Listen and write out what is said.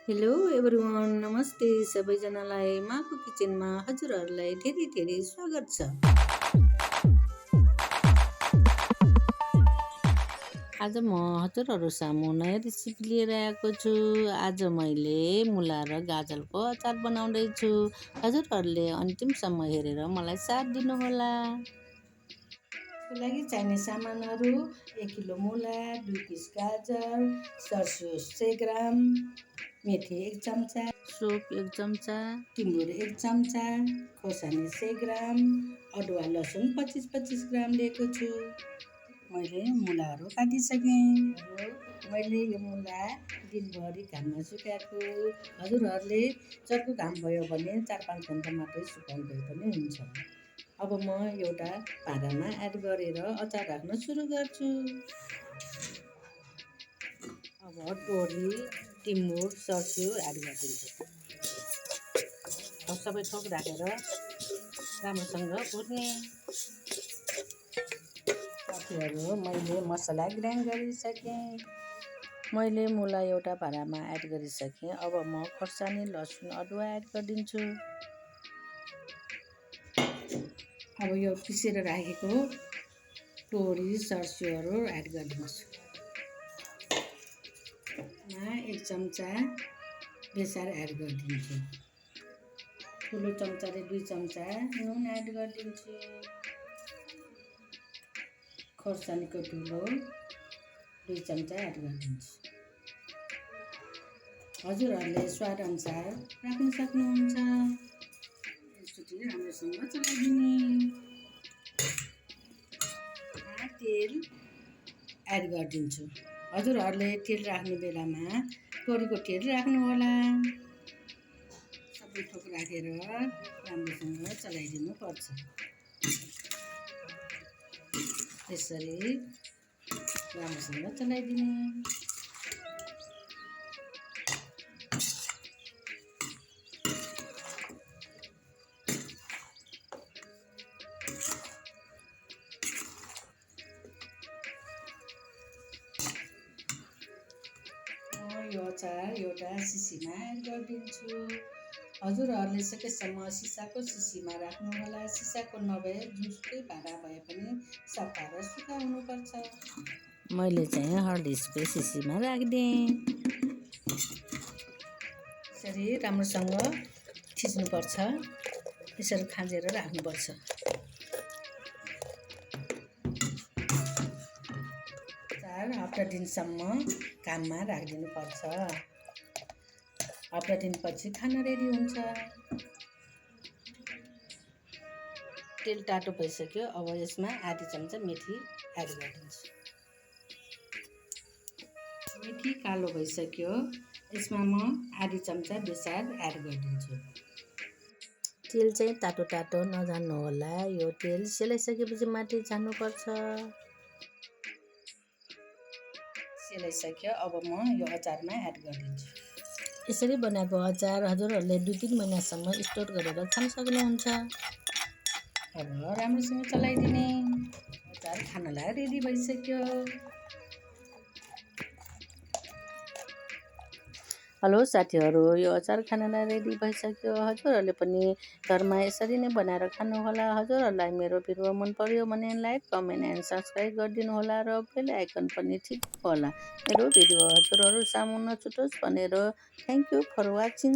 Hello everyone, नमस्ते सबैजनालाई। माको किचनमा हजुरहरूलाई धेरै धेरै स्वागत छ। आज म हजुरहरू सामु नयाँ रेसिपी लिएर आएको छु। आज मैले मुला र गाजरको अचार बनाउँदैछु। हजुरहरूले अन्तिमसम्म हेरेर मलाई साथ दिनुहोला। यसको लागि चाहिने सामानहरू 1 किलो मुला, 2 पिस गाजर, सर्स्यो 100 ग्राम, मेथी 1 चम्चा, सोप 1 चम्चा, टिमुर 1 चम्चा, खोर्सानी 100 ग्राम, अदुवा लसुन 25-25 ग्राम लिएको छु। मैले मुलाहरू काटिसकेँ। मैले यो मुला दिनभरि घाममा सुकाएको। हजुरहरूले चर्को घाम भयो भने 4-5 घन्टा मात्रै सुकाउनु भए पनि हुन्छ। अब म एउटा भाँडामा एड गरेर अचार राख्न सुरु गर्छु। अब तोरी, टिमुर, सर्स्यो एड गरिदिन्छु। अब सबै थोक राखेर राम्रोसँग भुट्ने। साथीहरू, मैले मसला ग्राइन्ड गरिसकेँ। मैले मुला एउटा भाँडामा एड गरिसकेँ। अब म खोर्सानी, लसुन, अदुवा एड गरिदिन्छु। अब यो पिसेर राखेको तोरी, सर्स्योहरू एड गरिदिन्छु। 1 चम्चा बेसार एड गरिदिन्छु। ठुलो चम्चाले 2 चम्चा नुन एड गरिदिन्छु। खोर्सानीको धुलो 2 चम्चा एड गरिदिन्छु। हजुरहरूले स्वाद अनुसार राख्न सक्नुहुन्छ। एकचोटि राम्रोसँग चलाइदिने। तेल एड गरिदिन्छु। हजुरहरूले तेल राख्ने बेलामा तोरीको तेल राख्नुहोला। सबै थोक राखेर राम्रोसँग चलाइदिनु पर्छ। यसरी राम्रोसँग चलाइदिने। यो अचार एउटा सिसीमा एड गरिदिन्छु। हजुरहरूले सकेसम्म सिसाको सिसीमा राख्नुहोला। सिसाको नभए जुसकै भाँडा भए पनि सफा र सुकाउनुपर्छ। मैले चाहिँ हर्डिसको सिसीमा राखिदिएँ। यसरी राम्रोसँग थिच्नुपर्छ। यसरी खाँजेर राख्नुपर्छ। हप्ता दिनसम्म काममा राखिदिनुपर्छ। हप्ता दिनपछि खाना रेडी हुन्छ। तेल तातो भइसक्यो। अब यसमा आधी चम्चा मेथी एड गरिदिन्छु। मेथी कालो भइसक्यो। यसमा म आधी चम्चा बेसार एड गरिदिन्छु। तेल चाहिँ तातो तातो नजान्नु होला। यो तेल सेलाइसकेपछि माथि जानुपर्छ। सेलाइसक्यो। अब म यो अचारमा एड गरिदिन्छु। यसरी बनाएको अचार हजुरहरूले 2-3 महिनासम्म स्टोर गरेर खान सक्नुहुन्छ। अब राम्रोसँग चलाइदिने। अचार खानलाई रेडी भइसक्यो। हेलो साथीहरू, यो अचार खानलाई रेडी भइसक्यो। हजुरहरूले पनि घरमा यसरी नै बनाएर खानुहोला। हजुरहरूलाई मेरो भिडियो मन पर्यो भने लाइक, कमेन्ट एन्ड सब्सक्राइब गरिदिनु होला र बेल आइकन पनि थिच्नु होला। मेरो भिडियो हजुरहरू सामु नछुटोस् भनेर। Thank you for watching.